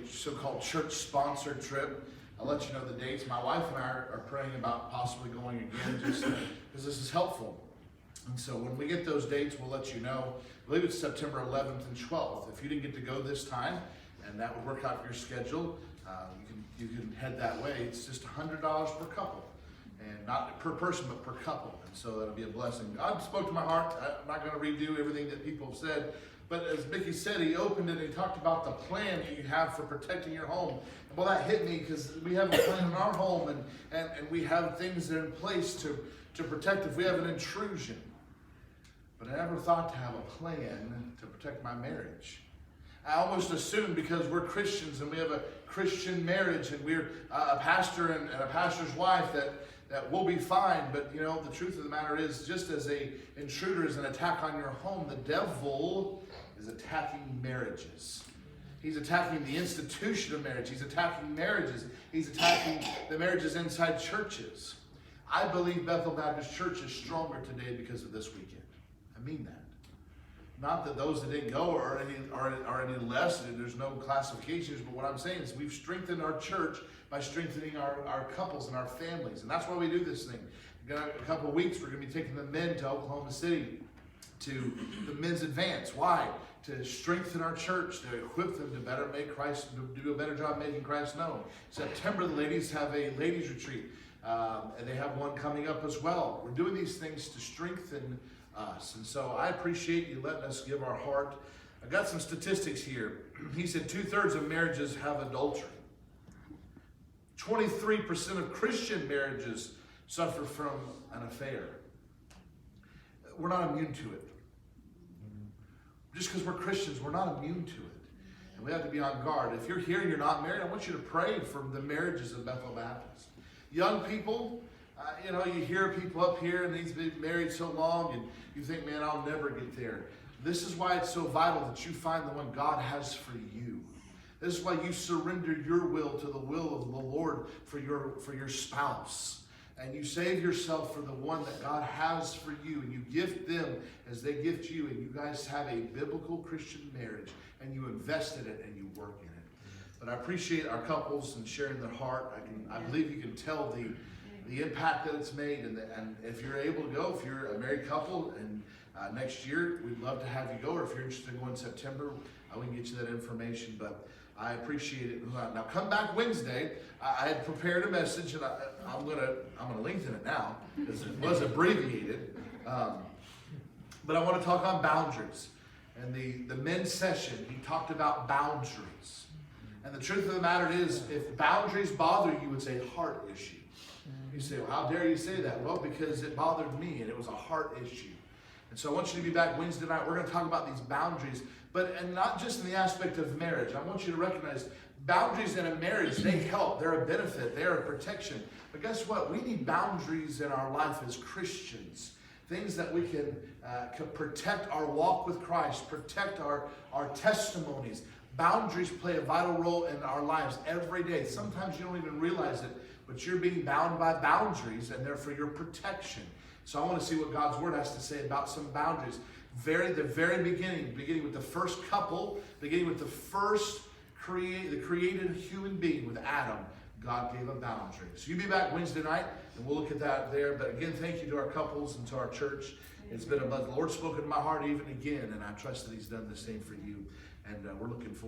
so-called church-sponsored trip. I'll let you know the dates. My wife and I are praying about possibly going again just because this is helpful. And so when we get those dates, we'll let you know. I believe it's September 11th and 12th. If you didn't get to go this time, and that would work out for your schedule, you can head that way. It's just $100 per couple. And not per person, but per couple. And so that'll be a blessing. God spoke to my heart. I'm not going to redo everything that people have said. But as Mickey said, he opened it and he talked about the plan that you have for protecting your home. And well, that hit me because we have a plan in our home and we have things that are in place to protect if we have an intrusion. But I never thought to have a plan to protect my marriage. I almost assumed because we're Christians and we have a Christian marriage and we're a pastor and a pastor's wife that we'll be fine. But you know, the truth of the matter is, just as an intruder is an attack on your home, the devil is attacking marriages. He's attacking the institution of marriage. He's attacking marriages. He's attacking the marriages inside churches. I believe Bethel Baptist Church is stronger today because of this weekend. I mean that. Not that those that didn't go are any less, there's no classifications, but what I'm saying is we've strengthened our church by strengthening our couples and our families. And that's why we do this thing. In a couple of weeks, we're going to be taking the men to Oklahoma City to the men's advance. Why? To strengthen our church, to equip them to better make Christ, to do a better job making Christ known. September, the ladies have a ladies retreat, and they have one coming up as well. We're doing these things to strengthen us. And so I appreciate you letting us give our heart. I got some statistics here. He said 2/3 of marriages have adultery. 23% of Christian marriages suffer from an affair. We're not immune to it. Just because we're Christians, we're not immune to it. And we have to be on guard. If you're here and you're not married, I want you to pray for the marriages of Bethel Baptist. Young people, you hear people up here and they've been married so long and you think, man, I'll never get there. This is why it's so vital that you find the one God has for you. This is why you surrender your will to the will of the Lord for your spouse. And you save yourself for the one that God has for you. And you gift them as they gift you. And you guys have a biblical Christian marriage. And you invest in it and you work in it. But I appreciate our couples and sharing their heart. I believe you can tell the impact that it's made. And if you're able to go, if you're a married couple, and next year, we'd love to have you go. Or if you're interested in going in September, we can get you that information. But I appreciate it. Now come back Wednesday. I had prepared a message, and I'm gonna lengthen it now because it was abbreviated. But I want to talk on boundaries. And the men's session, he talked about boundaries. And the truth of the matter is, if boundaries bother you, it's a heart issue. You say, well, how dare you say that? Well, because it bothered me, and it was a heart issue. And so I want you to be back Wednesday night. We're going to talk about these boundaries, and not just in the aspect of marriage. I want you to recognize boundaries in a marriage, they help. They're a benefit. They're a protection. But guess what? We need boundaries in our life as Christians. Things that we can protect our walk with Christ, protect our testimonies. Boundaries play a vital role in our lives every day. Sometimes you don't even realize it, but you're being bound by boundaries, and they're for your protection. So I want to see what God's Word has to say about some boundaries. The very beginning with the first couple, beginning with the first created human being with Adam, God gave a boundary. So you be back Wednesday night, and we'll look at that there. But again, thank you to our couples and to our church. It's been a blessing. The Lord's spoken to my heart even again, and I trust that He's done the same for you. And we're looking forward.